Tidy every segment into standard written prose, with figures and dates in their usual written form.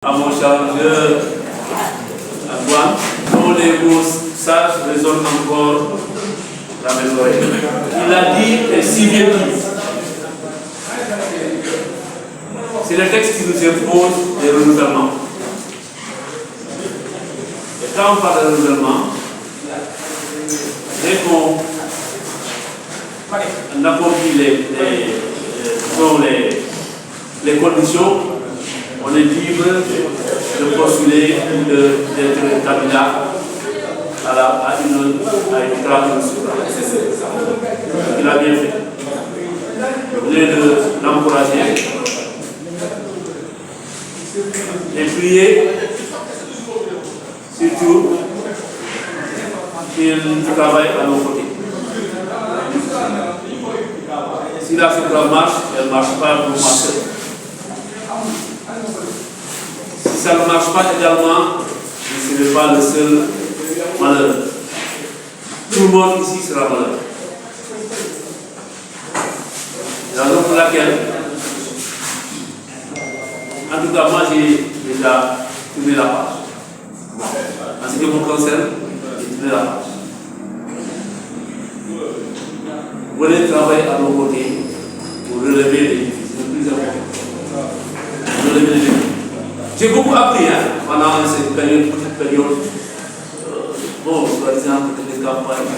À mon chargeur Antoine, dont les mots sages résonnent encore la même oreille. Il a dit et si bien dit. C'est le texte qui nous impose les renouvellements. Et quand on parle de renouvellement, dès qu'on accomplit les conditions, on est libre de postuler ou d'être candidat à une grande source. Il a bien fait. Je voulais l'encourager et prier, surtout qu'il travaille à nos côtés. Si la source marche, elle ne marche pas pour moi seul. Si ça ne marche pas également, je ne serai pas le seul malheureux. Tout le monde ici sera malheureux. La raison pour laquelle, en tout cas, moi j'ai déjà tourné la page. En ce qui me concerne, j'ai tourné la page. Vous venez travailler à nos côtés pour relever les défis. C'est le plus important. Relever les défis. J'ai beaucoup appris pendant cette période, bon, par exemple, des campagnes,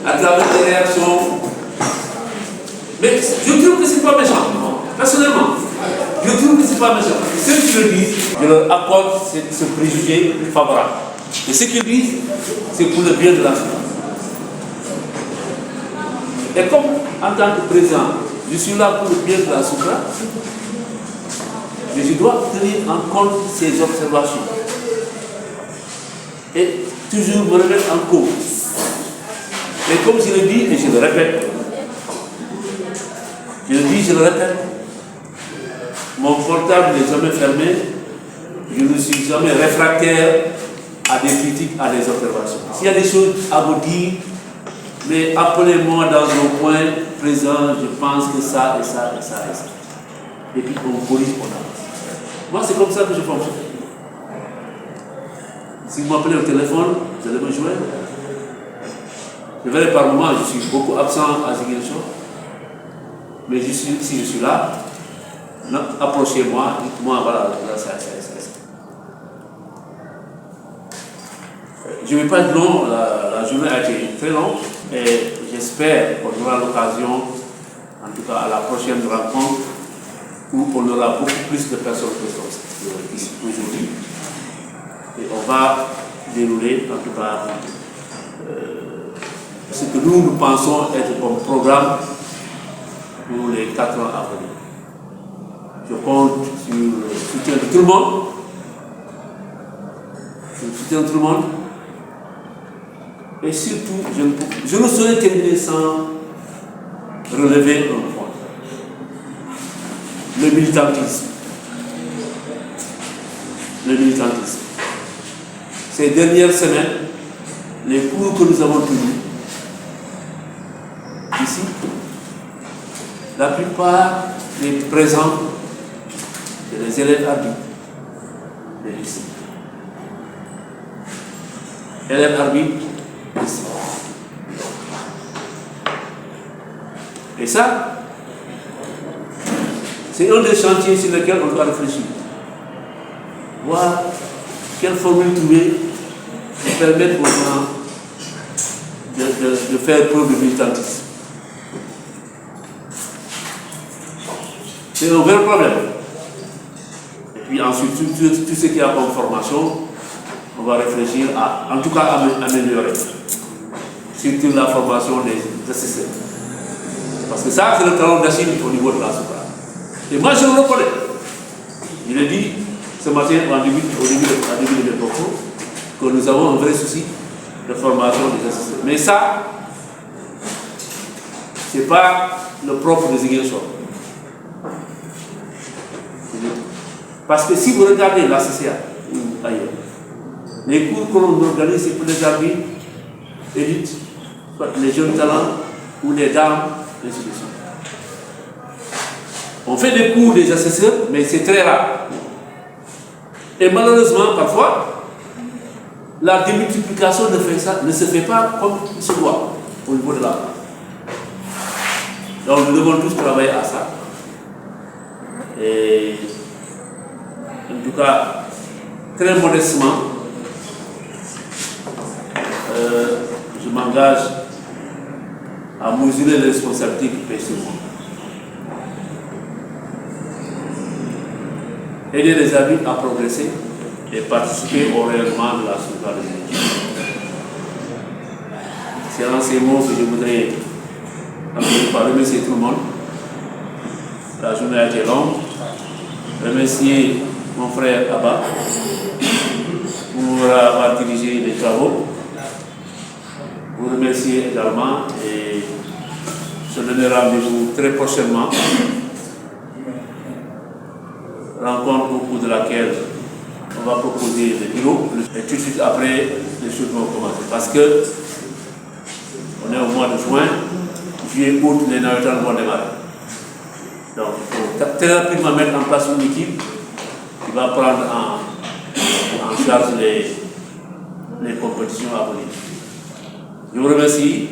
à travers des réactions. Mais je trouve que ce n'est pas méchant, personnellement. Je trouve que ce n'est pas méchant. Ceux qui le disent, je leur accorde ce préjugé favorable. Et ce qu'ils disent, c'est pour le bien de la France. Et comme, en tant que président, je suis là pour le bien de la Soukra, mais je dois tenir en compte ces observations et toujours me remettre en cause. Mais comme je le dis et je le répète, mon portable n'est jamais fermé, je ne suis jamais réfractaire à des critiques, à des observations. S'il y a des choses à vous dire, mais appelez-moi dans un coin présent, je pense que ça et ça et ça et ça. Et puis on corrige, on avance. Moi, c'est comme ça que je fonctionne. Si vous m'appelez au téléphone, vous allez me joindre. Je verrai par moment, je suis beaucoup absent à Ziguinchor. Mais si je suis là, approchez-moi, dites-moi, voilà, là, ça. Je ne vais pas être long, la journée a été très longue. Et j'espère qu'on aura l'occasion, en tout cas à la prochaine rencontre, où on aura beaucoup plus de personnes que ici aujourd'hui. Et on va dérouler, en tout cas, ce que nous pensons être comme programme pour les 4 ans à venir. Je compte sur le soutien de tout le monde. Et surtout, je ne saurais terminer sans relever un point. Le militantisme. Ces dernières semaines, les cours que nous avons tenus ici, la plupart des présents, c'est les élèves arbitres des lycées. Élèves arbitres ici. Et ça, c'est un des chantiers sur lesquels on doit réfléchir. Voir quelle formule trouver pour permettre aux gens de faire preuve de militantisme. C'est un vrai problème. Et puis ensuite, tout ce qui a comme formation, on va réfléchir à, en tout cas, à améliorer. Surtout la formation des assistants. Parce que ça, c'est le talon d'Achille au niveau de la Soukra. Et moi, je le reconnais. Il a dit ce matin, au début de mes propos, que nous avons un vrai souci de formation des assistants. Mais ça, ce n'est pas le propre de Ziguinchor. Parce que si vous regardez la CCA ou ailleurs, les cours que l'on organise, c'est pour les arbitres, élites, soit les jeunes talents ou les dames, ainsi de suite. On fait des cours des assesseurs, mais c'est très rare. Et malheureusement, parfois, la démultiplication ne se fait pas comme il se doit au niveau de la part. Donc nous devons tous travailler à ça. Et en tout cas, très modestement, je m'engage à mesurer les responsabilités qui pèsent sur moi. Aider les amis à progresser et participer au rayonnement de la solidarité. C'est dans ces mots que je voudrais remercier tout le monde. La journée a été longue. Remercier mon frère Abba pour avoir dirigé les travaux. Vous remercier également et se donner rendez-vous très prochainement. Rencontre au cours de laquelle on va proposer le bureau et tout de suite après les choses vont commencer. Parce que on est au mois de juin, juillet, août, les navetans vont démarrer. Donc il faut très rapidement mettre en place une équipe qui va prendre en charge les compétitions à venir. Je vous remercie.